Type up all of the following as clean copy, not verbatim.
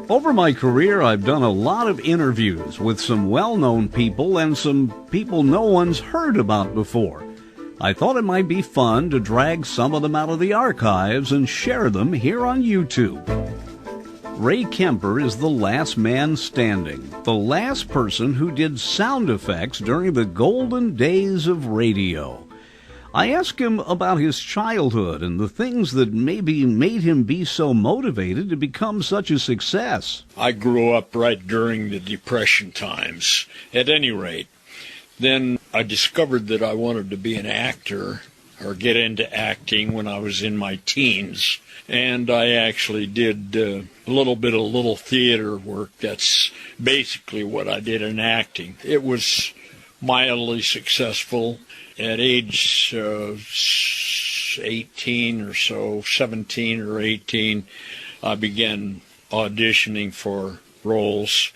Over my career, I've done a lot of interviews with some well-known people and some people no one's heard about before. I thought it might be fun to drag some of them out of the archives and share them here on YouTube. Ray Kemper is the last man standing, the last person who did sound effects during the golden days of radio. I asked him about his childhood and the things that maybe made him be so motivated to become such a success. I grew up right during the Depression times, at any rate. Then I discovered that I wanted to be an actor or get into acting when I was in my teens. And I actually did a little bit of little theater work. That's basically what I did in acting. It was mildly successful. At age 18 or so, 17 or 18, I began auditioning for roles.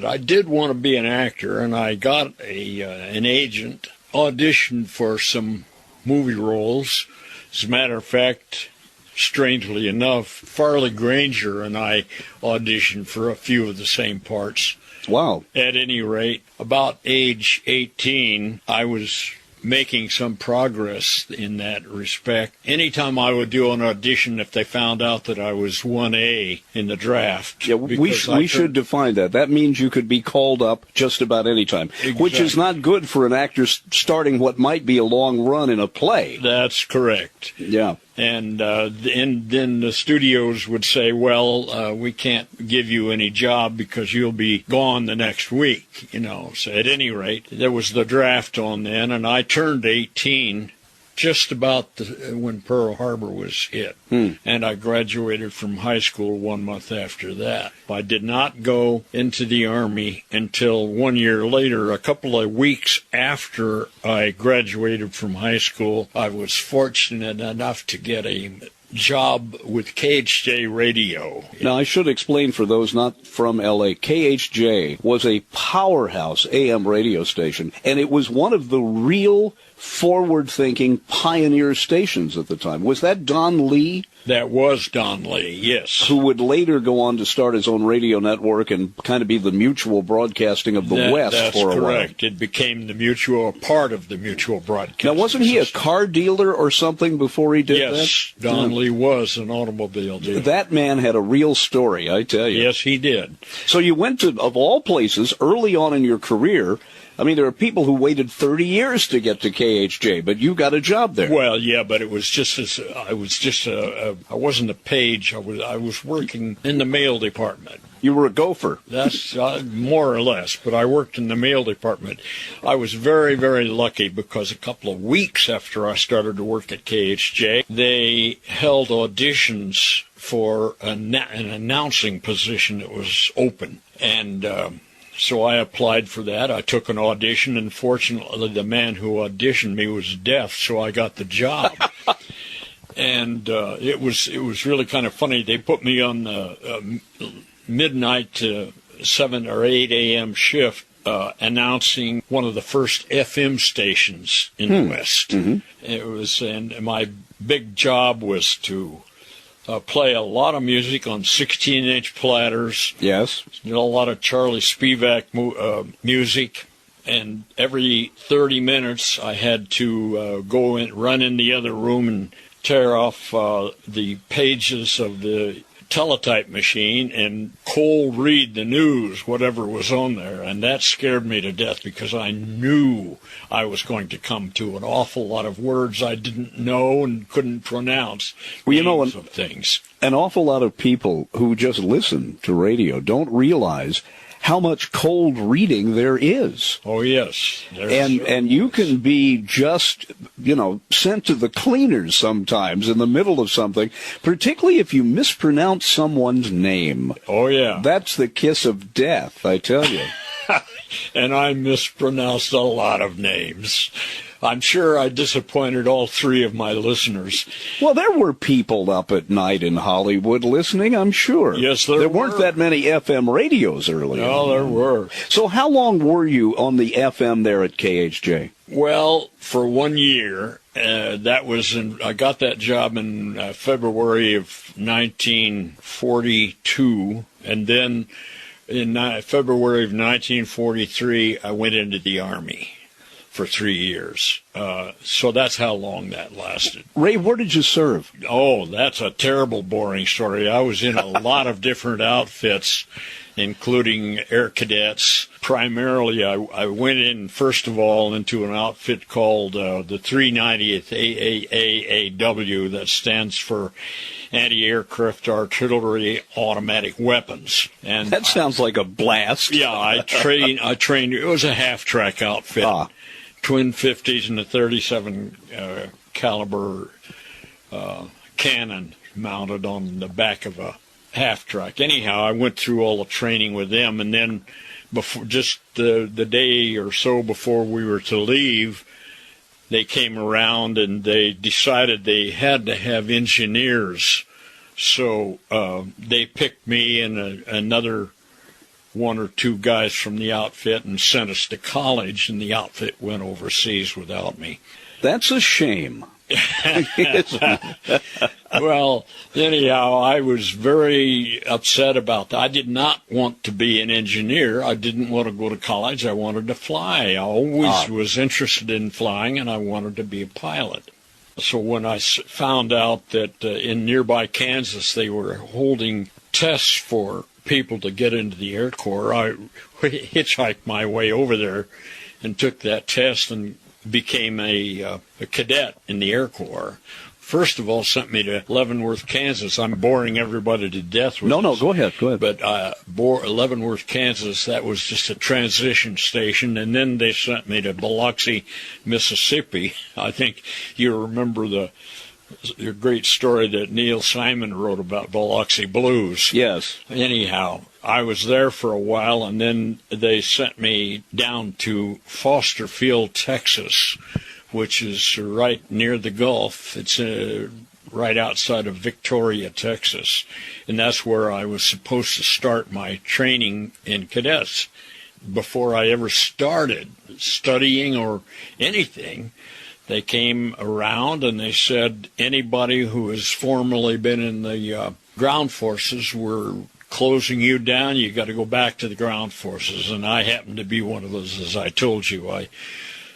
I did want to be an actor, and I got an agent, auditioned for some movie roles. As a matter of fact, strangely enough, Farley Granger and I auditioned for a few of the same parts. Wow. At any rate, about age 18, I was making some progress in that respect. Anytime I would do an audition, if they found out that I was 1A in the draft. Yeah, we should define that. That means you could be called up just about any time, exactly. Which is not good for an actor starting what might be a long run in a play. That's correct. Yeah. And then the studios would say, well, we can't give you any job because you'll be gone the next week, So at any rate, there was the draft on then, and I turned 18 just about when Pearl Harbor was hit. And I graduated from high school 1 month after that. I did not go into the Army until 1 year later, a couple of weeks after I graduated from high school. I was fortunate enough to get a job with KHJ Radio. Now, I should explain for those not from L.A., KHJ was a powerhouse AM radio station, and it was one of the real forward-thinking pioneer stations at the time. Was that Don Lee? That was Don Lee, yes. Who would later go on to start his own radio network and kind of be the Mutual Broadcasting of the West for a while. That's correct. It became the Mutual, part of the Mutual Broadcasting. Now, wasn't he a car dealer or something before he did that? Yes, Don Lee was an automobile dealer. That man had a real story, I tell you. Yes, he did. So you went to, of all places, early on in your career. I mean, there are people who waited 30 years to get to KHJ, but you got a job there. Well, yeah, but it was just I wasn't a page. I was working in the mail department. You were a gopher. That's more or less, but I worked in the mail department. I was very, very lucky because a couple of weeks after I started to work at KHJ, they held auditions for an announcing position that was open, and so I applied for that. I took an audition, and fortunately the man who auditioned me was deaf, so I got the job. And it was really kind of funny. They put me on the midnight to 7 or 8 a.m. shift announcing one of the first FM stations in the West. It was, and my big job was to play a lot of music on 16-inch platters. Yes. A lot of Charlie Spivak music. And every 30 minutes I had to go in, run in the other room and tear off the pages of the teletype machine and cold read the news, whatever was on there. And that scared me to death because I knew I was going to come to an awful lot of words I didn't know and couldn't pronounce. Well, you know, of things. An awful lot of people who just listen to radio don't realize how much cold reading there is. Oh, yes. And you can be just, sent to the cleaners sometimes in the middle of something, particularly if you mispronounce someone's name. Oh, yeah. That's the kiss of death, I tell you. And I mispronounced a lot of names. I'm sure I disappointed all three of my listeners. Well, there were people up at night in Hollywood listening, I'm sure. Yes, there were. There weren't that many FM radios earlier. No, there were. So how long were you on the FM there at KHJ? Well, for 1 year, I got that job in February of 1942, and then in February of 1943, I went into the Army for 3 years. So that's how long that lasted. Ray, where did you serve? Oh, that's a terrible, boring story. I was in a lot of different outfits, including Air Cadets. Primarily, I went in, first of all, into an outfit called the 390th AAAAW, that stands for Anti-Aircraft Artillery Automatic Weapons. And that sounds like a blast. Yeah, I trained. It was a half-track outfit. Twin 50s and a 37 caliber cannon mounted on the back of a half-track. Anyhow, I went through all the training with them, and then before, just the day or so before we were to leave, they came around and they decided they had to have engineers. So they picked me and another one or two guys from the outfit and sent us to college, and the outfit went overseas without me. That's a shame. Well, anyhow, I was very upset about that. I did not want to be an engineer. I didn't want to go to college. I wanted to fly. I always was interested in flying, and I wanted to be a pilot. So when I found out that in nearby Kansas they were holding tests for people to get into the Air Corps, I hitchhiked my way over there and took that test and became a cadet in the Air Corps. First of all, sent me to Leavenworth, Kansas. I'm boring everybody to death with No, go ahead. But Leavenworth, Kansas, that was just a transition station, and then they sent me to Biloxi, Mississippi. I think you remember the great story that Neil Simon wrote about Biloxi Blues. Yes. Anyhow, I was there for a while, and then they sent me down to Foster Field, Texas, which is right near the Gulf. It's right outside of Victoria, Texas, and that's where I was supposed to start my training in cadets. Before I ever started studying or anything, they came around and they said anybody who has formerly been in the ground forces, we're closing you down. You got to go back to the ground forces. And I happened to be one of those, as I told you.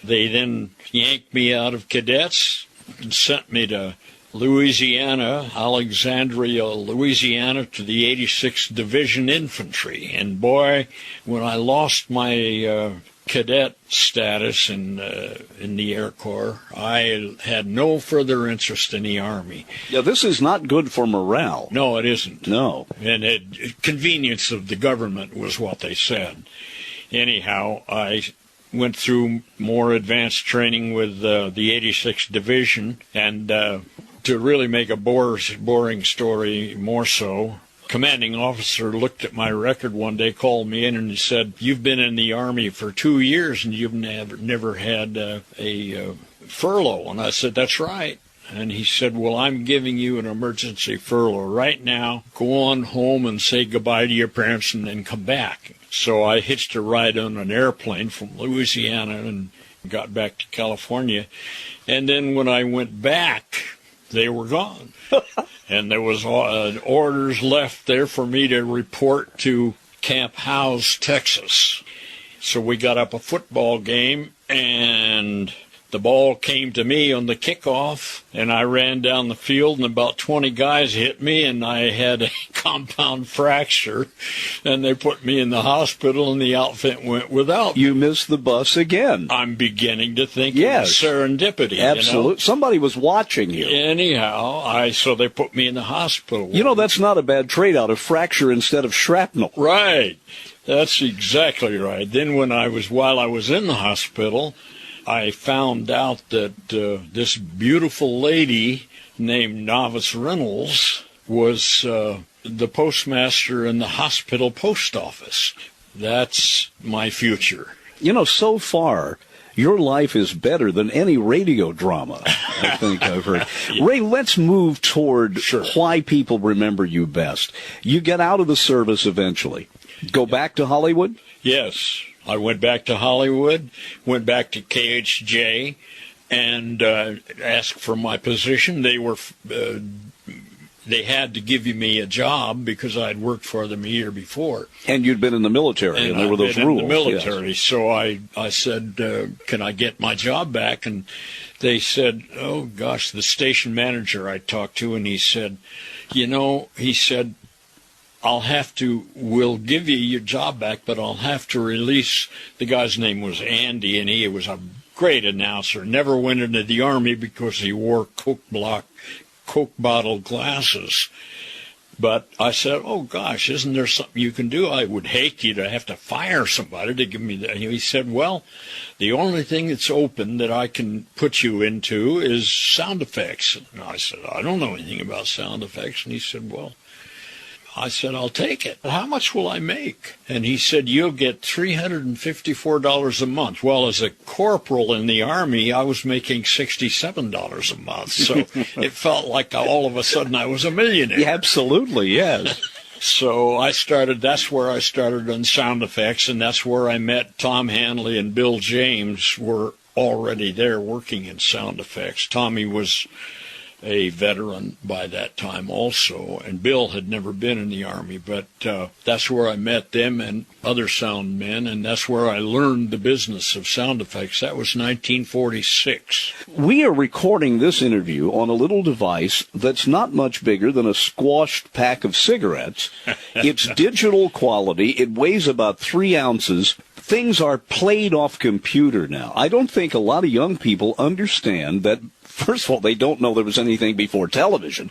They then yanked me out of cadets and sent me to Louisiana, Alexandria, Louisiana, to the 86th Division Infantry. And boy, when I lost my cadet status in the Air Corps, I had no further interest in the Army. Yeah, this is not good for morale. No, it isn't. No. And convenience of the government was what they said. Anyhow, I went through more advanced training with the 86th Division, and to really make a boring story more so, commanding officer looked at my record one day, called me in, and he said, "You've been in the Army for 2 years, and you've never had a furlough." And I said, "That's right." And he said, "Well, I'm giving you an emergency furlough right now. Go on home and say goodbye to your parents and then come back." So I hitched a ride on an airplane from Louisiana and got back to California. And then when I went back, they were gone. And there was orders left there for me to report to Camp Howze, Texas. So we got up a football game, and the ball came to me on the kickoff, and I ran down the field, and about 20 guys hit me, and I had a compound fracture, and they put me in the hospital, and the outfit went without me. You missed the bus again. I'm beginning to think it was serendipity. Absolutely. You know? Somebody was watching you. Anyhow, so they put me in the hospital. You know, that's not a bad trade out, a fracture instead of shrapnel. Right. That's exactly right. Then while I was in the hospital, I found out that this beautiful lady named Novice Reynolds was the postmaster in the hospital post office. That's my future. You know, so far, your life is better than any radio drama, I think I've heard. Yeah. Ray, let's move toward why people remember you best. You get out of the service eventually. Go back to Hollywood? Yes. I went back to Hollywood, went back to KHJ, and asked for my position. They had to give me a job because I'd worked for them a year before. And you'd been in the military, and there were those rules. In the military, yes. So I said, can I get my job back? And they said, oh, gosh, the station manager I talked to, and he said, we'll give you your job back, but I'll have to release, the guy's name was Andy, and he was a great announcer, never went into the Army because he wore Coke bottle glasses. But I said, oh, gosh, isn't there something you can do? I would hate you to have to fire somebody to give me that. He said, well, the only thing that's open that I can put you into is sound effects. And I said, I don't know anything about sound effects. And he said, well, I said, I'll take it. How much will I make? And he said, you'll get $354 a month. Well, as a corporal in the Army, I was making $67 a month. So it felt like all of a sudden I was a millionaire. Yeah, absolutely, yes. So that's where I started on sound effects, and that's where I met Tom Hanley and Bill James were already there working in sound effects. Tommy was a veteran by that time also, and Bill had never been in the Army, but that's where I met them and other sound men, and that's where I learned the business of sound effects. That was 1946. We are recording this interview on a little device that's not much bigger than a squashed pack of cigarettes. It's digital quality. It weighs about 3 ounces. Things are played off computer now. I don't think a lot of young people understand that. First of all, they don't know there was anything before television,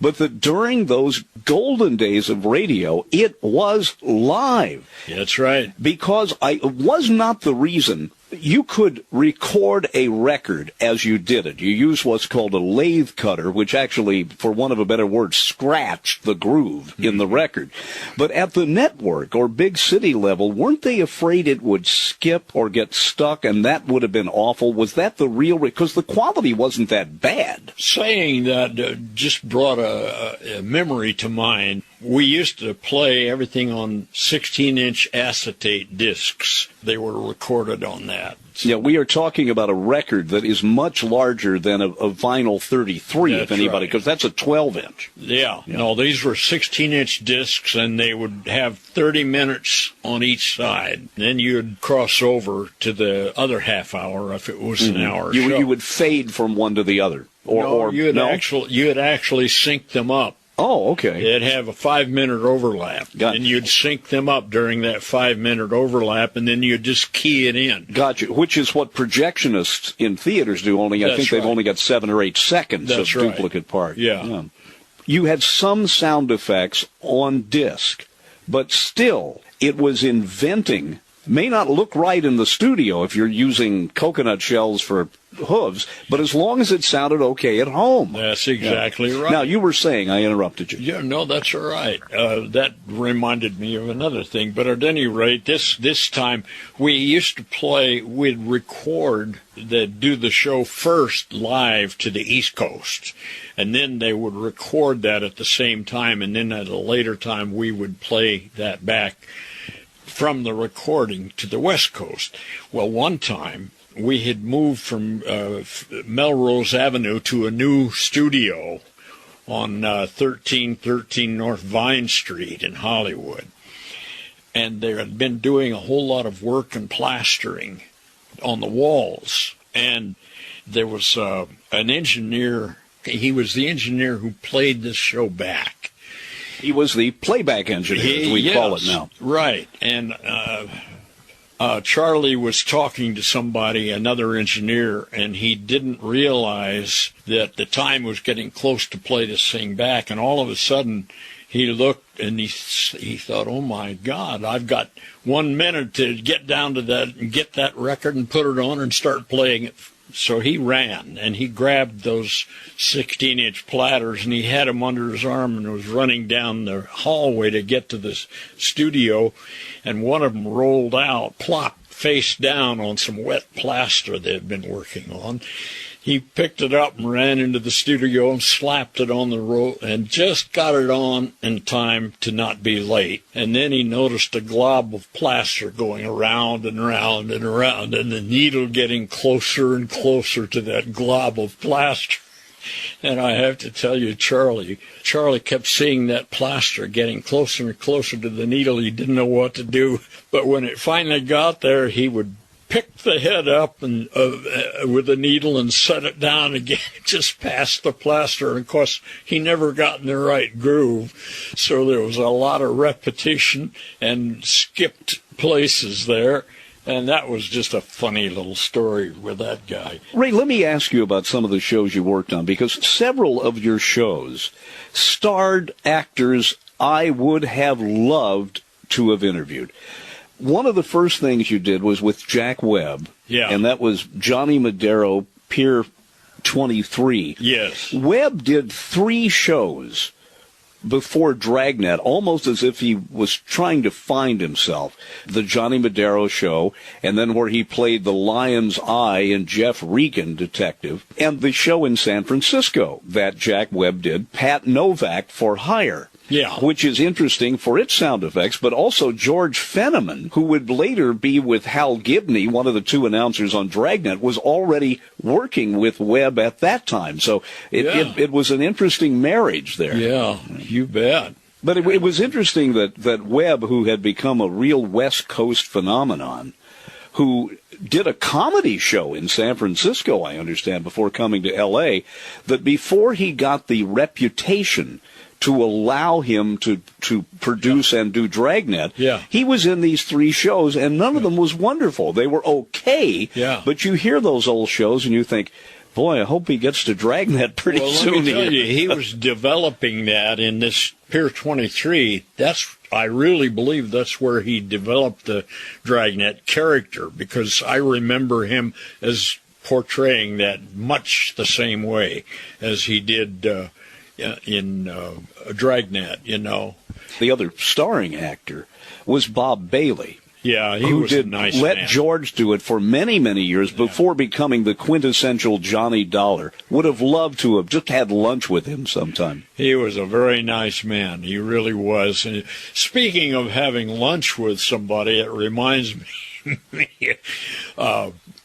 but that during those golden days of radio, it was live. That's right. Because it was not the reason you could record a record as you did it. You used what's called a lathe cutter, which actually, for want of a better word, scratched the groove in the record. But at the network or big city level, weren't they afraid it would skip or get stuck, and that would have been awful? Was that the real... Because the quality wasn't that bad. Saying that just brought a memory to mind. We used to play everything on 16-inch acetate discs. They were recorded on that. Yeah, we are talking about a record that is much larger than a vinyl 33, that's if anybody, because that's a 12-inch. Yeah. No, these were 16-inch discs, and they would have 30 minutes on each side. Then you'd cross over to the other half hour if it was an hour show. You would fade from one to the other. You'd actually sync them up. Oh, okay. They'd have a 5-minute overlap, and you'd sync them up during that 5-minute overlap, and then you'd just key it in. Gotcha, which is what projectionists in theaters do, only I think they've only got 7 or 8 seconds of duplicate part. Yeah. You had some sound effects on disc, but still, it was inventing. May not look right in the studio if you're using coconut shells for hooves, but as long as it sounded okay at home. That's exactly right. Now, you were saying, I interrupted you. Yeah, no, that's all right. That reminded me of another thing. But at any rate, this time, we used to play, we'd record, do the show first live to the East Coast. And then they would record that at the same time, and then at a later time, we would play that back from the recording to the West Coast. Well, one time we had moved from Melrose Avenue to a new studio on 1313 North Vine Street in Hollywood. And they had been doing a whole lot of work and plastering on the walls. And there was an engineer. He was the engineer who played this show back. He was the playback engineer, as we call it now. Right. And Charlie was talking to somebody, another engineer, and he didn't realize that the time was getting close to play this thing back. And all of a sudden, he looked and he thought, oh, my God, I've got 1 minute to get down to that and get that record and put it on and start playing it. So he ran, and he grabbed those 16-inch platters, and he had them under his arm and was running down the hallway to get to the studio, and one of them rolled out, plop, face down on some wet plaster they had been working on. he picked it up and ran into the studio and slapped it on the rope and just got it on in time to not be late. And then he noticed a glob of plaster going around and around and around, and the needle getting closer and closer to that glob of plaster. And I have to tell you, Charlie kept seeing that plaster getting closer and closer to the needle. He didn't know what to do. But when it finally got there, he would pick the head up and with the needle and set it down again, just past the plaster. And of course, he never got in the right groove. So there was a lot of repetition and skipped places there. And that was just a funny little story with that guy. Ray, let me ask you about some of the shows you worked on, because several of your shows starred actors I would have loved to have interviewed. One of the first things you did was with Jack Webb, and that was Johnny Madero, Pier 23. Yes. Webb did 3 shows before Dragnet, almost as if he was trying to find himself. The Johnny Madero show, and then where he played the Lion's Eye in Jeff Regan Detective, and the show in San Francisco that Jack Webb did, Pat Novak for Hire. Yeah. Which is interesting for its sound effects, but also George Fenneman, who would later be with Hal Gibney, one of the 2 announcers on Dragnet, was already working with Webb at that time. So it was an interesting marriage there. Yeah, you bet. But it was interesting that Webb, who had become a real West Coast phenomenon, who did a comedy show in San Francisco, I understand, before coming to L.A., that before he got the reputation to allow him to produce and do Dragnet, he was in these 3 shows, and none of them was wonderful. They were okay, but you hear those old shows and you think, boy, I hope he gets to Dragnet pretty soon. Let me tell you, he was developing that in this Pier 23. I really believe that's where he developed the Dragnet character, because I remember him as portraying that much the same way as he did in Dragnet, you know. The other starring actor was Bob Bailey. Yeah, he was a nice man. Let George do it for many, many years before becoming the quintessential Johnny Dollar. Would have loved to have just had lunch with him sometime. He was a very nice man. He really was. And speaking of having lunch with somebody, it reminds me,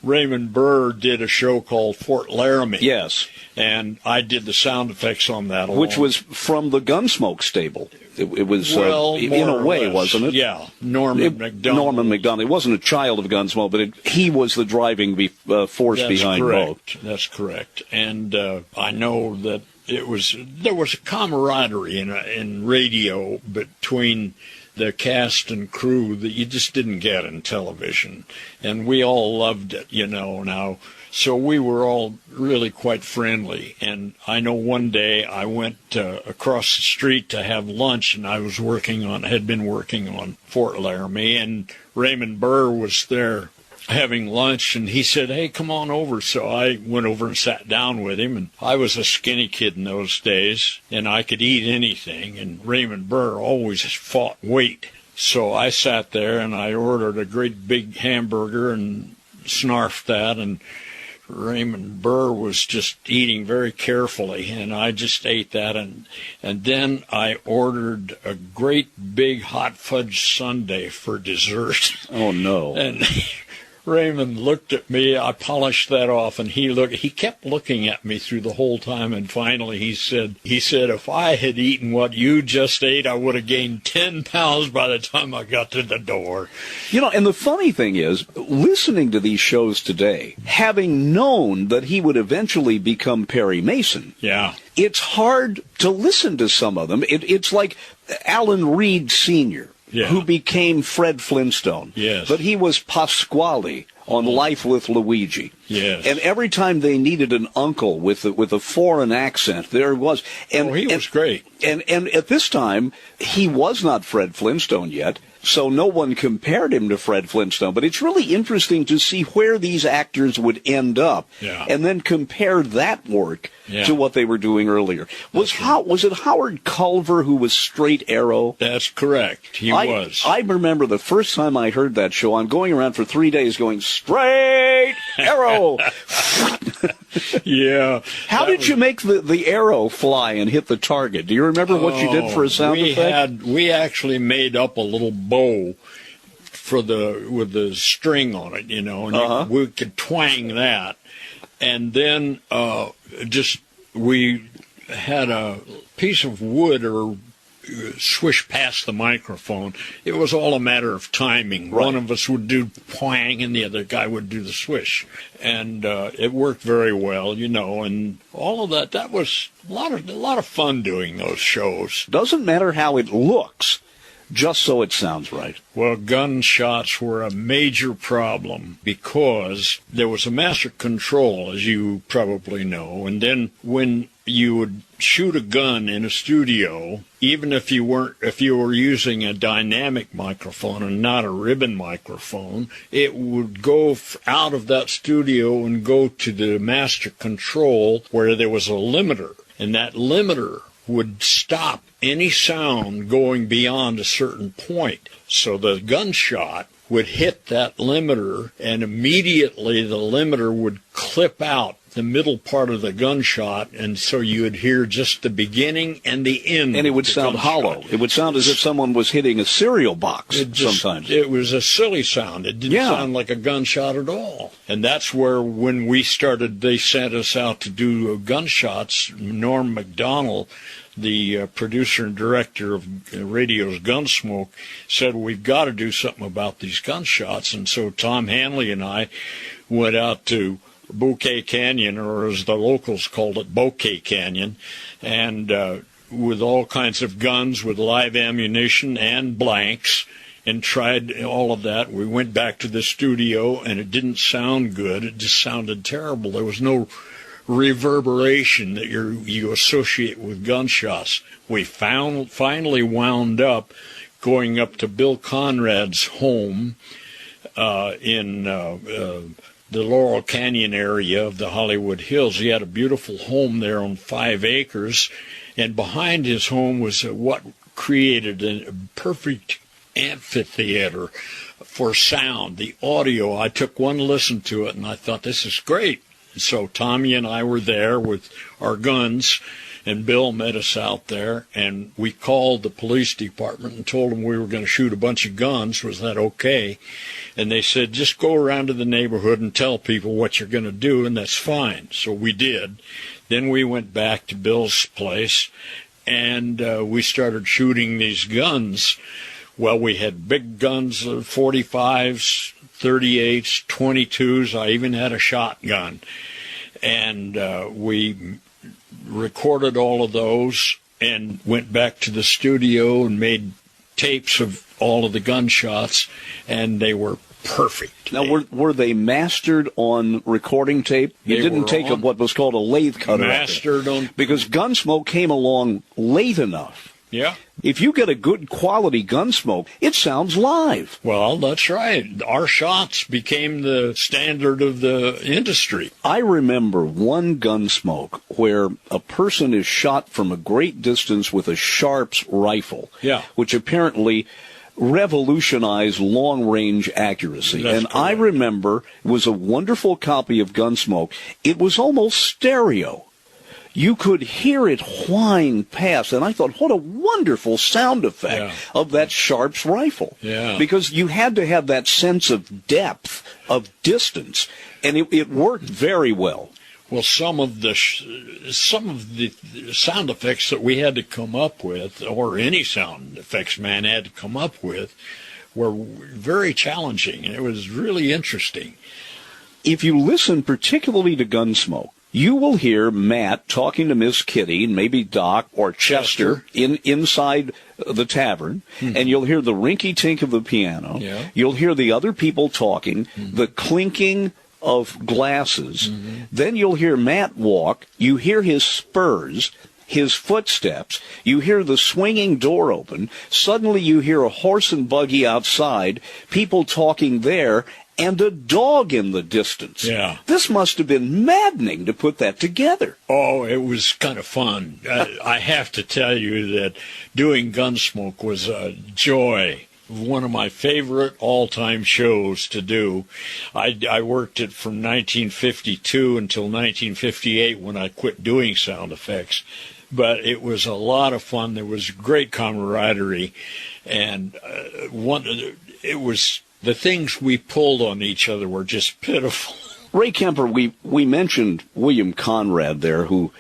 Raymond Burr did a show called Fort Laramie. Yes. And I did the sound effects on that. Which was from the Gunsmoke stable. It was, in a way, wasn't it? Yeah, Norman McDonald. Norman McDonald. He wasn't a child of Gunsmoke, but he was the driving force behind both. That's correct. And I know that there was a camaraderie in radio between the cast and crew that you just didn't get in television. And we all loved it, you know, now. So we were all really quite friendly. And I know one day I went across the street to have lunch, and I was had been working on Fort Laramie, and Raymond Burr was there having lunch, and he said, "Hey, come on over." So I went over and sat down with him, and I was a skinny kid in those days, and I could eat anything, and Raymond Burr always fought weight. So I sat there, and I ordered a great big hamburger and snarfed that, and Raymond Burr was just eating very carefully, and I just ate that, and then I ordered a great big hot fudge sundae for dessert. Oh, no. And Raymond looked at me. I polished that off, and he kept looking at me through the whole time, and finally he said, "If I had eaten what you just ate, I would have gained 10 pounds by the time I got to the door." You know, and the funny thing is, listening to these shows today, having known that he would eventually become Perry Mason, it's hard to listen to some of them. It's like Alan Reed Sr., who became Fred Flintstone. Yes. But he was Pasquale on Life with Luigi. Yes. And every time they needed an uncle with a foreign accent, there was. And he was great. And at this time, he was not Fred Flintstone yet, so no one compared him to Fred Flintstone. But it's really interesting to see where these actors would end up, and then compare that work to what they were doing earlier. Was it Howard Culver who was Straight Arrow? That's correct. He was. I remember the first time I heard that show, I'm going around for 3 days going, Straight Arrow! Yeah. How did you make the arrow fly and hit the target? Do you remember what you did for a sound effect? We actually made up a little bow with the string on it, and we could twang that. And then we had a piece of wood or swish past the microphone. It was all a matter of timing. Right. One of us would do twang and the other guy would do the swish. And it worked very well, and all of that. That was a lot of fun doing those shows. Doesn't matter how it looks, just so it sounds right. Well, gunshots were a major problem because there was a master control, as you probably know, and then when you would shoot a gun in a studio, even if you were using a dynamic microphone and not a ribbon microphone, it would go out of that studio and go to the master control where there was a limiter, and that limiter would stop any sound going beyond a certain point. So the gunshot would hit that limiter, and immediately the limiter would clip out the middle part of the gunshot, and so you would hear just the beginning and the end. And it would sound hollow. It would sound as if someone was hitting a cereal box sometimes. It was a silly sound. It didn't sound like a gunshot at all. And that's where, when we started, they sent us out to do gunshots. Norm MacDonald, the producer and director of radio's Gunsmoke, said, we've got to do something about these gunshots. And so Tom Hanley and I went out to Bouquet Canyon, or as the locals called it, Bouquet Canyon, and with all kinds of guns with live ammunition and blanks, and tried all of that. We went back to the studio, and it didn't sound good. It just sounded terrible. There was no reverberation that you associate with gunshots. We finally wound up going up to Bill Conrad's home in the Laurel Canyon area of the Hollywood Hills. He had a beautiful home there on 5 acres, and behind his home was what created a perfect amphitheater for sound, the audio. I took one listen to it, and I thought, this is great. So Tommy and I were there with our guns, and Bill met us out there, and we called the police department and told them we were going to shoot a bunch of guns. Was that okay? And they said, just go around to the neighborhood and tell people what you're going to do, and that's fine. So we did. Then we went back to Bill's place, and we started shooting these guns. Well, we had big guns, 45s, 38s, 22s. I even had a shotgun. And we recorded all of those and went back to the studio and made tapes of all of the gunshots, and they were perfect. Now, were they mastered on recording tape? You didn't take what was called a lathe cutter. Mastered on... Because Gunsmoke came along late enough. Yeah. If you get a good quality Gunsmoke, it sounds live. Well, that's right. Our shots became the standard of the industry. I remember one Gunsmoke where a person is shot from a great distance with a Sharps rifle, which apparently revolutionized long-range accuracy. That's correct. I remember it was a wonderful copy of Gunsmoke. It was almost stereo. You could hear it whine past, and I thought, what a wonderful sound effect of that Sharps rifle. Yeah. Because you had to have that sense of depth, of distance, and it worked very well. Well, some of the sound effects that we had to come up with, or any sound effects man had to come up with, were very challenging, and it was really interesting. If you listen particularly to Gunsmoke, you will hear Matt talking to Miss Kitty, and maybe Doc or Chester inside the tavern, and you'll hear the rinky-tink of the piano. Yeah. You'll hear the other people talking, the clinking of glasses. Then you'll hear Matt walk. You hear his spurs, his footsteps. You hear the swinging door open. Suddenly you hear a horse and buggy outside, people talking there, and a dog in the distance. Yeah. This must have been maddening to put that together. Oh, it was kind of fun. I have to tell you that doing Gunsmoke was a joy. one of my favorite all-time shows to do. I worked it from 1952 until 1958 when I quit doing sound effects. But it was a lot of fun. There was great camaraderie, and it was the things we pulled on each other were just pitiful. Ray Kemper, we mentioned William Conrad there, who,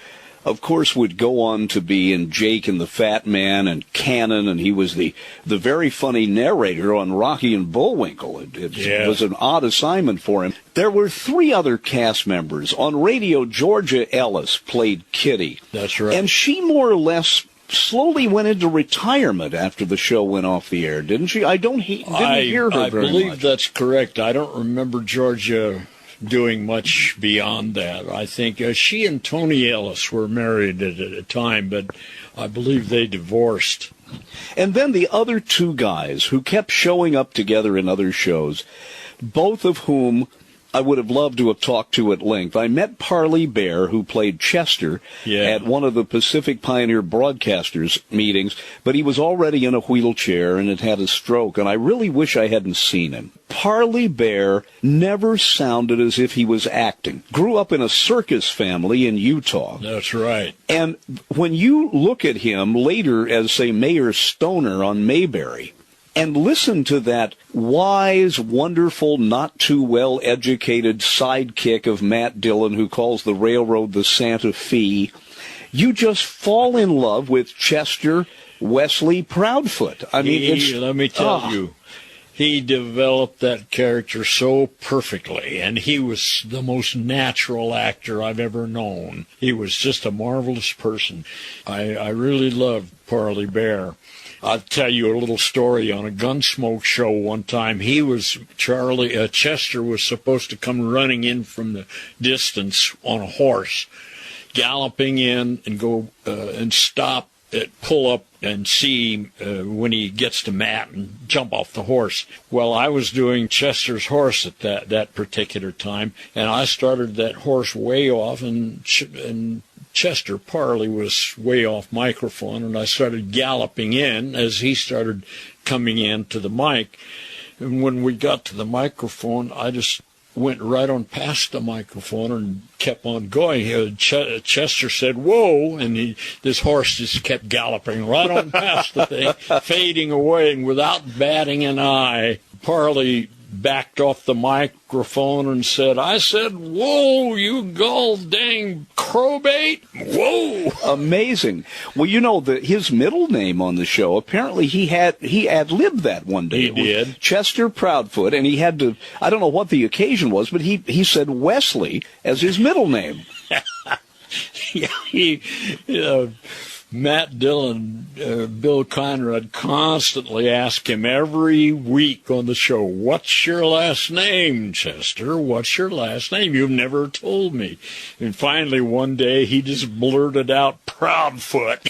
of course, would go on to be in Jake and the Fat Man and Cannon, and he was the very funny narrator on Rocky and Bullwinkle. It was an odd assignment for him. There were 3 other cast members. On radio, Georgia Ellis played Kitty. That's right. And she more or less slowly went into retirement after the show went off the air, didn't she? I didn't hear her very much. I believe that's correct. I don't remember Georgia doing much beyond that. I think she and Tony Ellis were married at a time, but I believe they divorced. And then the other 2 guys who kept showing up together in other shows, both of whom I would have loved to have talked to at length. I met Parley Bear, who played Chester, at one of the Pacific Pioneer Broadcasters meetings, but he was already in a wheelchair and had had a stroke, and I really wish I hadn't seen him. Parley Bear never sounded as if he was acting. Grew up in a circus family in Utah. That's right. And when you look at him later as, say, Mayor Stoner on Mayberry, and listen to that wise, wonderful, not too well-educated sidekick of Matt Dillon who calls the railroad the Santa Fe, you just fall in love with Chester Wesley Proudfoot. I mean, let me tell you, he developed that character so perfectly, and he was the most natural actor I've ever known. He was just a marvelous person. I really loved Parley Bear. I'll tell you a little story. On a Gunsmoke show one time, Chester was supposed to come running in from the distance on a horse, galloping in and go and stop pull up and see when he gets to Matt and jump off the horse. Well, I was doing Chester's horse at that particular time, and I started that horse way off, and Chester Parley was way off microphone, and I started galloping in as he started coming in to the mic. And when we got to the microphone, I just went right on past the microphone and kept on going. Chester said, "Whoa," and this horse just kept galloping right on past the thing, fading away, and without batting an eye, Parley backed off the microphone and said, "I said, whoa, you gall dang crowbait, whoa." Amazing. Well, you know, his middle name on the show, apparently he ad-libbed that one day. He did. Chester Proudfoot, and he had to, I don't know what the occasion was, but he said Wesley as his middle name. Yeah, Matt Dillon, Bill Conrad constantly asked him every week on the show, "What's your last name, Chester? What's your last name? You've never told me." And finally one day he just blurted out Proudfoot.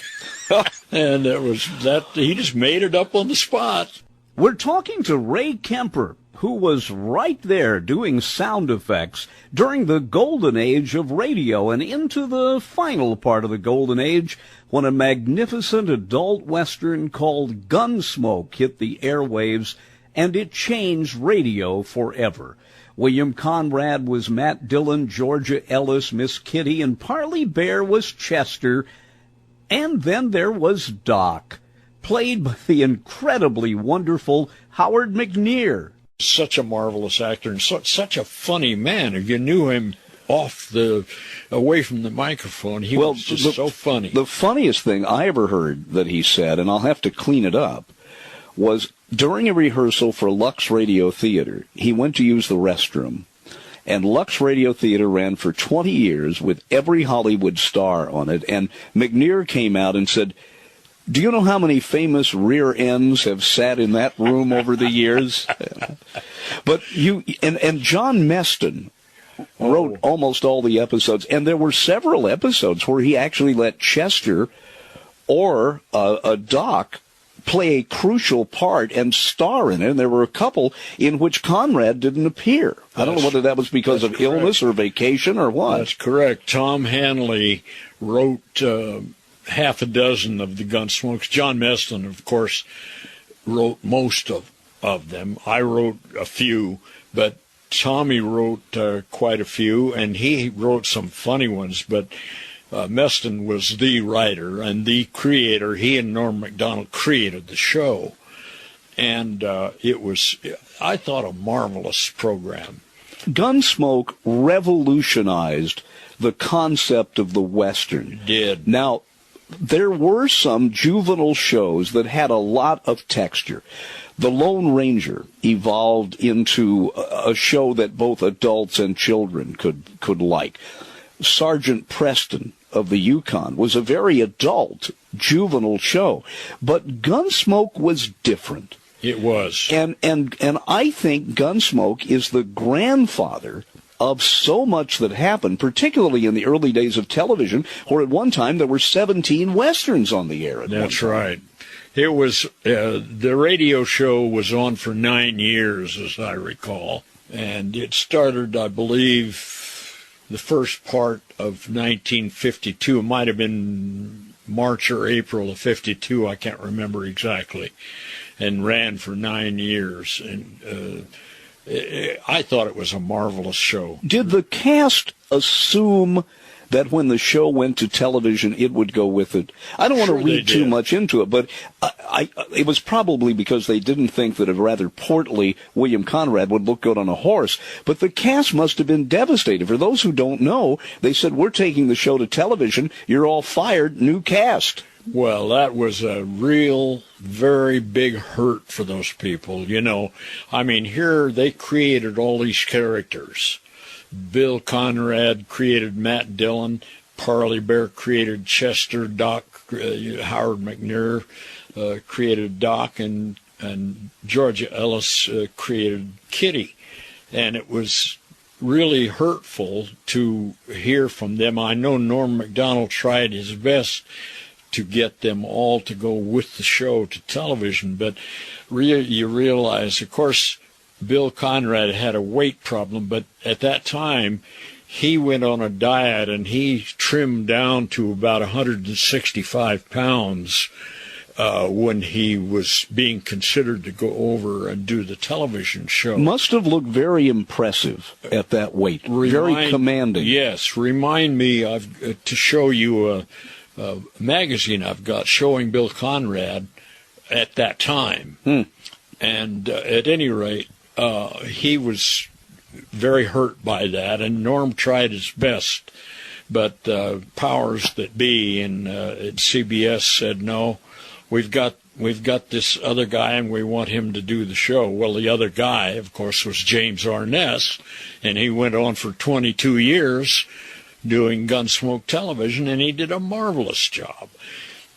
And it was that he just made it up on the spot. We're talking to Ray Kemper, who was right there doing sound effects during the golden age of radio and into the final part of the golden age when a magnificent adult western called Gunsmoke hit the airwaves, and it changed radio forever. William Conrad was Matt Dillon, Georgia Ellis, Miss Kitty, and Parley Bear was Chester. And then there was Doc, played by the incredibly wonderful Howard McNear. Such a marvelous actor and such a funny man. If you knew him away from the microphone, he was just so funny. The funniest thing I ever heard that he said, and I'll have to clean it up, was during a rehearsal for Lux Radio Theater, he went to use the restroom, and Lux Radio Theater ran for 20 years with every Hollywood star on it, and McNear came out and said, "Do you know how many famous rear ends have sat in that room over the years?" But and John Meston wrote almost all the episodes, and there were several episodes where he actually let Chester or a Doc play a crucial part and star in it, and there were a couple in which Conrad didn't appear. I don't know whether that was because of illness or vacation or what. That's correct. Tom Hanley wrote half a dozen of the Gunsmokes. John Meston, of course, wrote most of them. I wrote a few, but Tommy wrote quite a few, and he wrote some funny ones, but Meston was the writer and the creator. He and Norm Macdonald created the show, and it was, I thought, a marvelous program. Gunsmoke revolutionized the concept of the Western. It did. Now, there were some juvenile shows that had a lot of texture. The Lone Ranger evolved into a show that both adults and children could like. Sergeant Preston of the Yukon was a very adult, juvenile show. But Gunsmoke was different. It was. And I think Gunsmoke is the grandfather of so much that happened, particularly in the early days of television, where at one time there were 17 Westerns on the air. That's right. It was, the radio show was on for 9 years, as I recall. And it started, I believe, the first part of 1952. It might have been March or April of 52, I can't remember exactly, and ran for 9 years. And I thought it was a marvelous show. Did the cast assume that when the show went to television, it would go with it? I don't want to read too much into it, but it was probably because they didn't think that a rather portly William Conrad would look good on a horse. But the cast must have been devastated. For those who don't know, they said, we're taking the show to television. You're all fired. New cast. Well, that was a real, very big hurt for those people, you know. I mean, here they created all these characters. Bill Conrad created Matt Dillon. Parley Bear created Chester. Doc, Howard McNair created Doc, and Georgia Ellis created Kitty. And it was really hurtful to hear from them. I know Norm Macdonald tried his best to get them all to go with the show to television, but you realize, of course, Bill Conrad had a weight problem, but at that time, he went on a diet and he trimmed down to about 165 pounds when he was being considered to go over and do the television show. Must have looked very impressive at that weight, very commanding. Yes, remind me to show you a magazine I've got showing Bill Conrad at that time. And at any rate, he was very hurt by that, and Norm tried his best, but powers that be at CBS said, no, we've got this other guy and we want him to do the show. Well, the other guy, of course, was James Arness, and he went on for 22 years doing Gunsmoke television, and he did a marvelous job.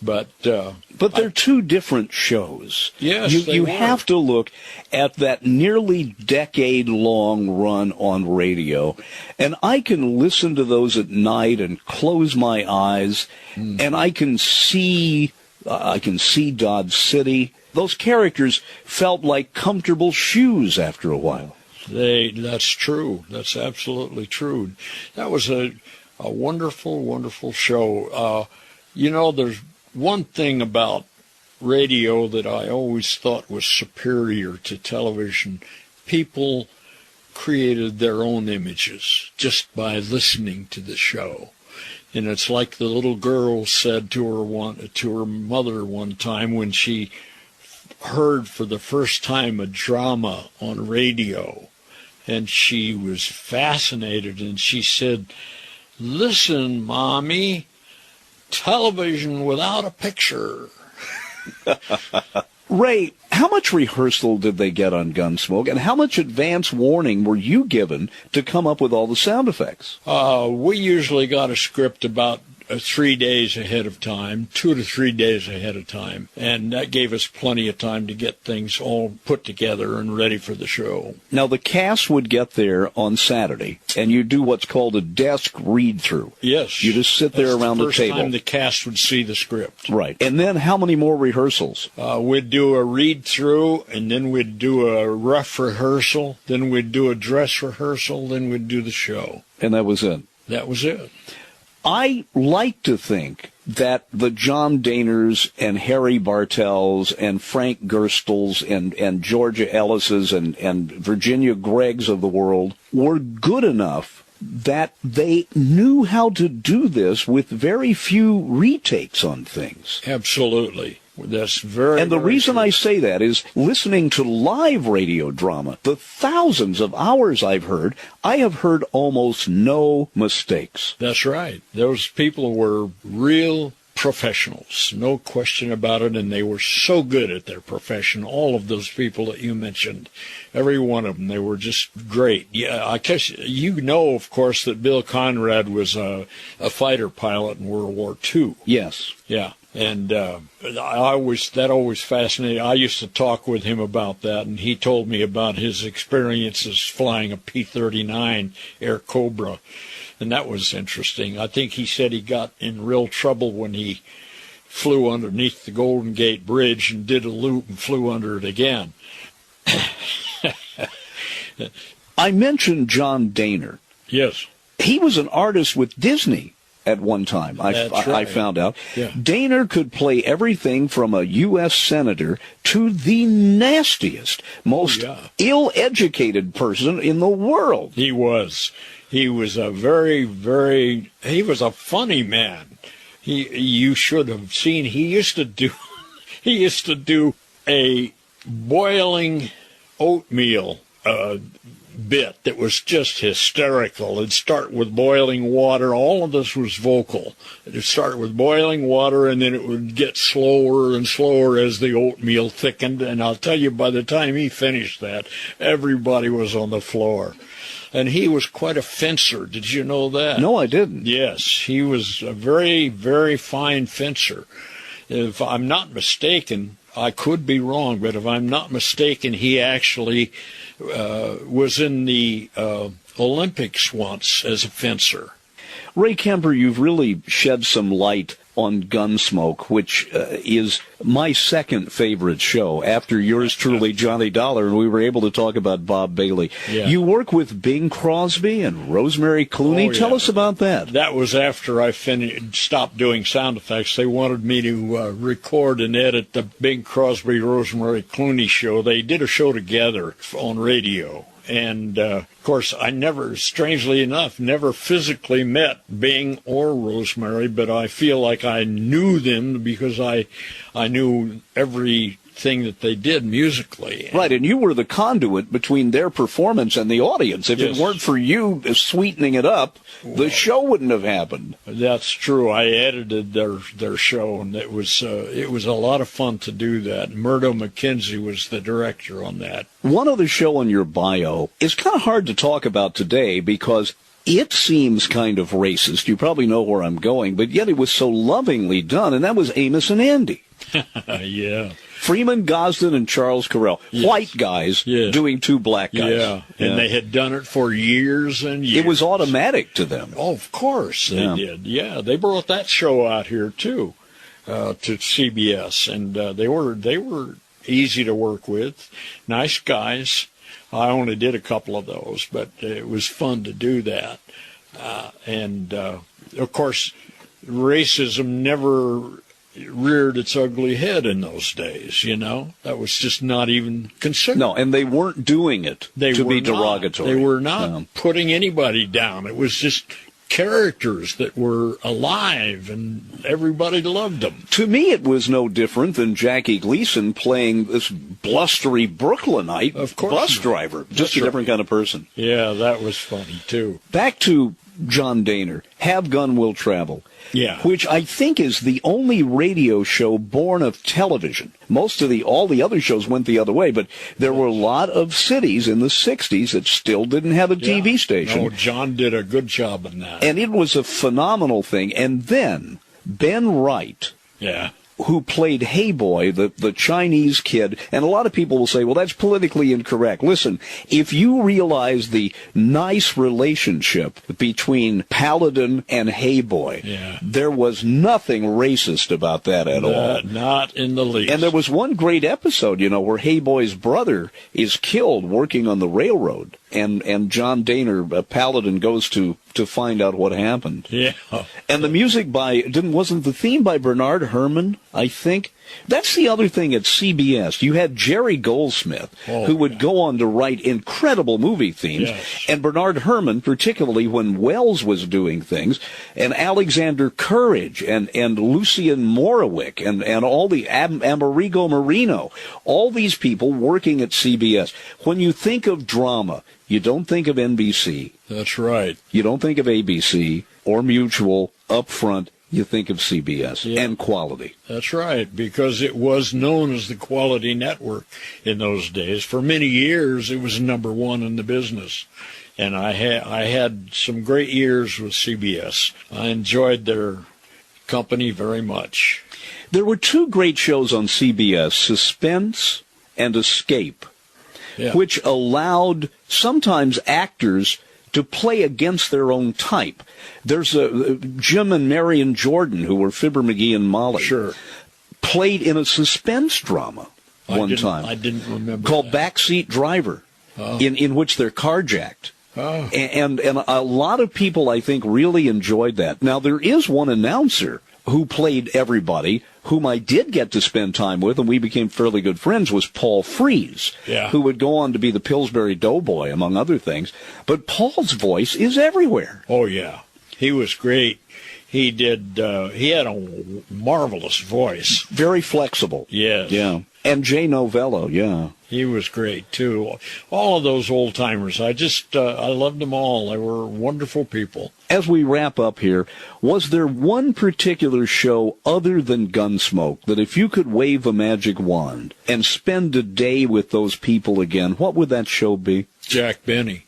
But they're two different shows. Yes, you have to look at that nearly decade-long run on radio, and I can listen to those at night and close my eyes, and I can see Dodge City. Those characters felt like comfortable shoes after a while. That's true. That's absolutely true. That was a wonderful, wonderful show. You know, there's one thing about radio that I always thought was superior to television. People created their own images just by listening to the show. And it's like the little girl said to her mother one time when she heard for the first time a drama on radio, and she was fascinated, and she said, "Listen, Mommy, television without a picture." Ray, how much rehearsal did they get on Gunsmoke, and how much advance warning were you given to come up with all the sound effects? We usually got a script about 3 days ahead of time, 2 to 3 days ahead of time, and that gave us plenty of time to get things all put together and ready for the show. Now, the cast would get there on Saturday, and you do what's called a desk read-through. Yes. You just sit there around the table. That's the first time the cast would see the script. Right. And then how many more rehearsals? We'd do a read-through, and then we'd do a rough rehearsal, then we'd do a dress rehearsal, then we'd do the show. And that was it? That was it. I like to think that the John Dahners and Harry Bartells and Frank Gerstels and Georgia Ellises and Virginia Greggs of the world were good enough that they knew how to do this with very few retakes on things. Absolutely. That's very And the very reason true. I say that is listening to live radio drama, the thousands of hours I've heard, I have heard almost no mistakes. That's right. Those people were real professionals, no question about it, and they were so good at their profession. All of those people that you mentioned, every one of them, they were just great. Yeah, I guess you know, of course, that Bill Conrad was a fighter pilot in World War II. Yes. Yeah. And that always fascinated. I used to talk with him about that, and he told me about his experiences flying a P-39 Air Cobra, and that was interesting. I think he said he got in real trouble when he flew underneath the Golden Gate Bridge and did a loop and flew under it again. I mentioned John Dahner. Yes. He was an artist with Disney at one time, That's I right. found out. Yeah. Dahner could play everything from a U.S. senator to the nastiest, most ill-educated person in the world. He was. He was a he was a funny man. You should have seen, he used to do a boiling oatmeal bit that was just hysterical. It'd start with boiling water. All of this was vocal. It'd start with boiling water, and then it would get slower and slower as the oatmeal thickened. And I'll tell you, by the time he finished that, everybody was on the floor. And he was quite a fencer. Did you know that? No, I didn't. Yes, he was a very, very fine fencer. If I'm not mistaken, I could be wrong, but if I'm not mistaken, he actually was in the Olympics once as a fencer. Ray Kemper, you've really shed some light on Gunsmoke, which is my second favorite show after yours truly, Johnny Dollar, and we were able to talk about Bob Bailey. Yeah. You work with Bing Crosby and Rosemary Clooney. Oh, Tell yeah. us about that. That was after I stopped doing sound effects. They wanted me to record and edit the Bing Crosby, Rosemary Clooney show. They did a show together on radio. And, of course, I never, strangely enough, never physically met Bing or Rosemary, but I feel like I knew them because I knew everything that they did musically. Right, and you were the conduit between their performance and the audience. If Yes. it weren't for you sweetening it up, the show wouldn't have happened. That's true. I edited their show, and it was a lot of fun to do that. Murdo McKenzie was the director on that. One other show on your bio is kind of hard to talk about today because it seems kind of racist. You probably know where I'm going, but yet it was so lovingly done, and that was Amos and Andy. Yeah. Freeman Gosden and Charles Correll, Yes. white guys Yes. doing two black guys. Yeah, and they had done it for years and years. It was automatic to them. Oh, of course they did. Yeah, they brought that show out here too, to CBS, and they were easy to work with, nice guys. I only did a couple of those, but it was fun to do that. And of course, racism never reared its ugly head in those days, you know. That was just not even considered. No, and they weren't doing it to were be not. derogatory. They were not putting anybody down. It was just characters that were alive, and everybody loved them. To me, it was no different than Jackie Gleason playing this blustery Brooklynite Of course bus not. driver. Just That's a different right. kind of person. Yeah, that was funny, too. Back to John Dahner, Have Gun Will Travel. Yeah. Which I think is the only radio show born of television. All the other shows went the other way, but there were a lot of cities in the 60s that still didn't have a TV station. No, John did a good job in that. And it was a phenomenal thing. And then Ben Wright, Yeah. who played Hey Boy, the Chinese kid, and a lot of people will say, well, that's politically incorrect. Listen, if you realize the nice relationship between Paladin and Hey Boy, there was nothing racist about that at all. Not in the least. And there was one great episode, where Hey Boy's brother is killed working on the railroad. and John Daner, Paladin, goes to find out what happened. Yeah. And the music wasn't the theme by Bernard Herrmann, I think? That's the other thing at CBS. You had Jerry Goldsmith, who would go on to write incredible movie themes, and Bernard Herrmann, particularly when Wells was doing things, and Alexander Courage, and Lucien Morawick, and all the Amerigo Marino, all these people working at CBS. When you think of drama, you don't think of NBC. That's right. You don't think of ABC or Mutual up front. You think of CBS and quality. That's right, because it was known as the quality network in those days. For many years, it was number one in the business. And I had some great years with CBS. I enjoyed their company very much. There were two great shows on CBS, Suspense and Escape, which allowed sometimes actors to play against their own type. There's Jim and Marion Jordan, who were Fibber McGee and Molly, played in a suspense drama one time. I didn't remember called that. Backseat Driver, in which they're carjacked. And a lot of people, I think, really enjoyed that. Now, there is one announcer who played everybody, whom I did get to spend time with, and we became fairly good friends, was Paul Frees, who would go on to be the Pillsbury Doughboy, among other things. But Paul's voice is everywhere. Oh, yeah. He was great. He had a marvelous voice. Very flexible. Yes. Yeah. And Jay Novello, He was great, too. All of those old-timers, I loved them all. They were wonderful people. As we wrap up here, was there one particular show other than Gunsmoke that if you could wave a magic wand and spend a day with those people again, what would that show be? Jack Benny.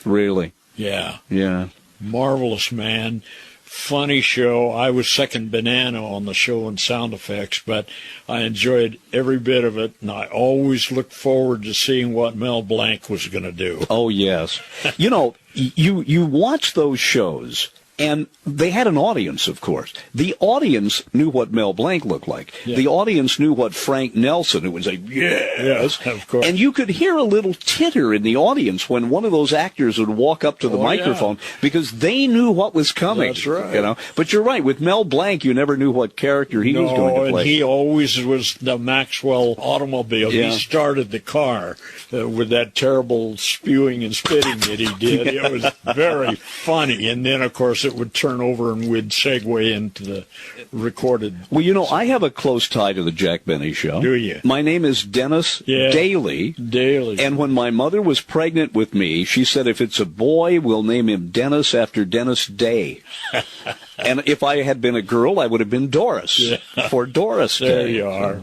Really? Yeah. Yeah. Marvelous man. Funny show. I was second banana on the show in sound effects, but I enjoyed every bit of it, and I always looked forward to seeing what Mel Blanc was going to do. Oh, yes. You know, you watch those shows, and they had an audience, of course. The audience knew what Mel Blanc looked like. Yeah. The audience knew what Frank Nelson, who would say, yes, of course. And you could hear a little titter in the audience when one of those actors would walk up to the microphone, because they knew what was coming. That's right. You know? But you're right, with Mel Blanc, you never knew what character he was going to play. And he always was the Maxwell automobile. Yeah. He started the car with that terrible spewing and spitting that he did. It was very funny. And then, of course, it would turn over and we'd segue into the recorded. Well, you know, I have a close tie to the Jack Benny Show. Do you? My name is Dennis Daly. Daly. And when my mother was pregnant with me, she said, if it's a boy, we'll name him Dennis after Dennis Day. And if I had been a girl, I would have been Doris for Doris Day. There you are.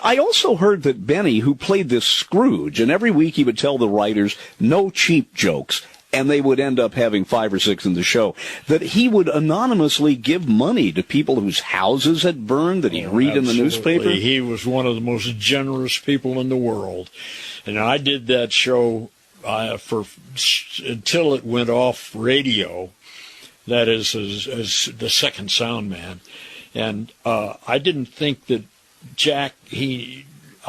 I also heard that Benny, who played this Scrooge, and every week he would tell the writers, no cheap jokes, and they would end up having 5 or 6 in the show, that he would anonymously give money to people whose houses had burned that he'd read in the newspaper. He was one of the most generous people in the world. And I did that show until it went off radio, that is, as the second sound man. And I didn't think that Jack,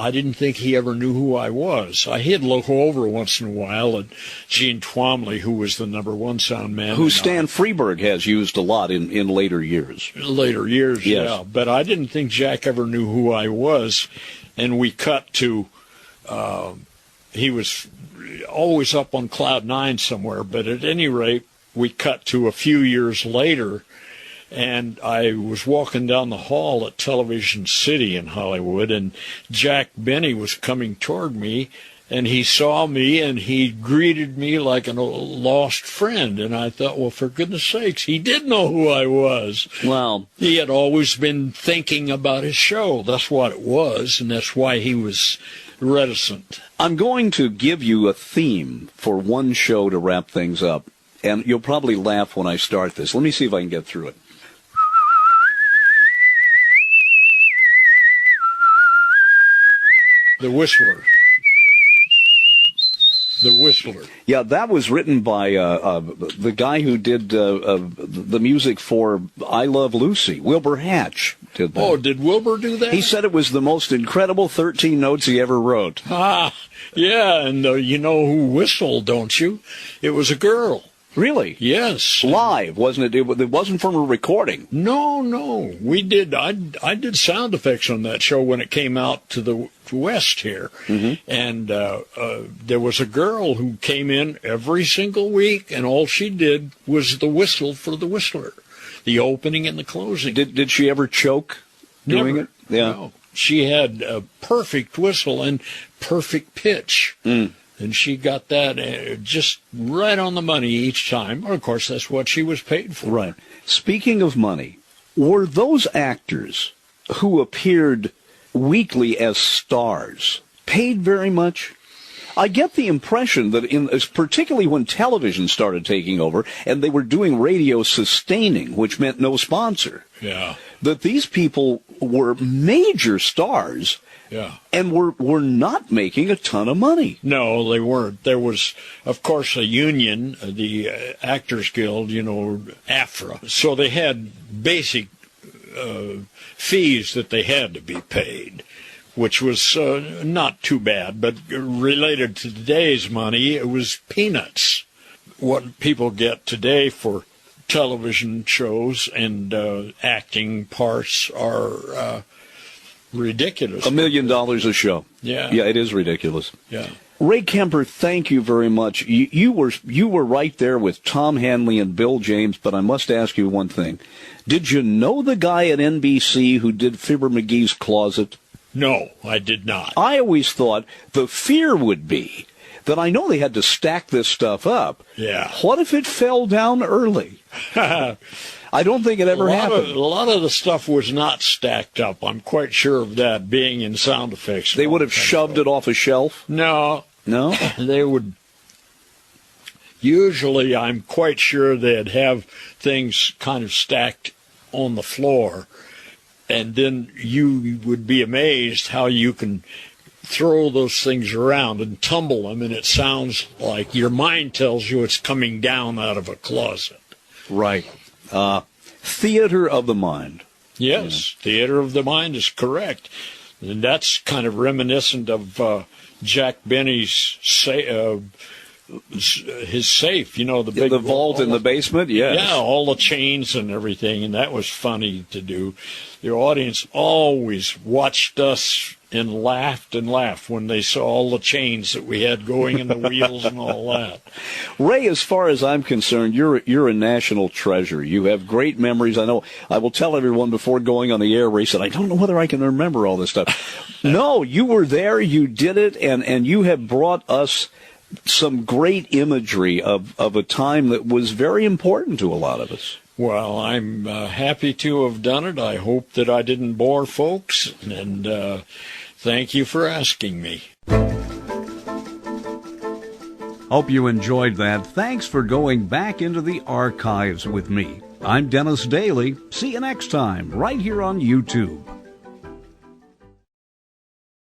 I didn't think he ever knew who I was. I did look over once in a while at Gene Twomley, who was the number one sound man. Who Stan Freberg has used a lot in later years. Later years, yes. Yeah. But I didn't think Jack ever knew who I was. And we cut to, he was always up on cloud 9 somewhere. But at any rate, we cut to a few years later, and I was walking down the hall at Television City in Hollywood, and Jack Benny was coming toward me, and he saw me, and he greeted me like a lost friend. And I thought, well, for goodness sakes, he did know who I was. Wow. He had always been thinking about his show. That's what it was, and that's why he was reticent. I'm going to give you a theme for one show to wrap things up, and you'll probably laugh when I start this. Let me see if I can get through it. The Whistler. the Whistler. Yeah, that was written by the guy who did the music for I Love Lucy. Wilbur Hatch did that. Oh, did Wilbur do that? He said it was the most incredible 13 notes he ever wrote. Ah, yeah, and you know who whistled, don't you? It was a girl. Really? Yes. Live, wasn't it? It wasn't from a recording. No. We did. I did sound effects on that show when it came out to the West here. Mm-hmm. And there was a girl who came in every single week, and all she did was the whistle for the Whistler, the opening and the closing. Did she ever choke doing Never. it? Yeah. No. She had a perfect whistle and perfect pitch. Mm. And she got that just right on the money each time. Of course, that's what she was paid for. Right. Speaking of money, were those actors who appeared weekly as stars paid very much? I get the impression that particularly when television started taking over and they were doing radio sustaining, which meant no sponsor, that these people were major stars. Yeah. And we're not making a ton of money. No, they weren't. There was, of course, a union, the Actors Guild, AFRA. So they had basic fees that they had to be paid, which was not too bad. But related to today's money, it was peanuts. What people get today for television shows and acting parts are ridiculous. $1 million a show. Yeah. Yeah, it is ridiculous. Yeah. Ray Kemper, thank you very much. You were right there with Tom Hanley and Bill James, but I must ask you one thing. Did you know the guy at NBC who did Fibber McGee's Closet? No, I did not. I always thought the fear would be that I know they had to stack this stuff up. Yeah. What if it fell down early? I don't think it ever happened. A lot of the stuff was not stacked up. I'm quite sure of that, being in sound effects. They would have shoved it off a shelf? No. No? They would. Usually, I'm quite sure they'd have things kind of stacked on the floor, and then you would be amazed how you can throw those things around and tumble them, and it sounds like your mind tells you it's coming down out of a closet. Right. Theater of the mind. Yes, Theater of the Mind is correct. And that's kind of reminiscent of Jack Benny's his safe, the big the vault in the basement. Yes. Yeah, all the chains and everything, and that was funny to do. The audience always watched us and laughed when they saw all the chains that we had going in the wheels and all that. Ray, as far as I'm concerned, you're a national treasure. You have great memories. I know. I will tell everyone before going on the air, Ray said, I don't know whether I can remember all this stuff. No, you were there, you did it, and you have brought us some great imagery of a time that was very important to a lot of us. Well, I'm happy to have done it. I hope that I didn't bore folks, and thank you for asking me. Hope you enjoyed that. Thanks for going back into the archives with me. I'm Dennis Daly. See you next time, right here on YouTube.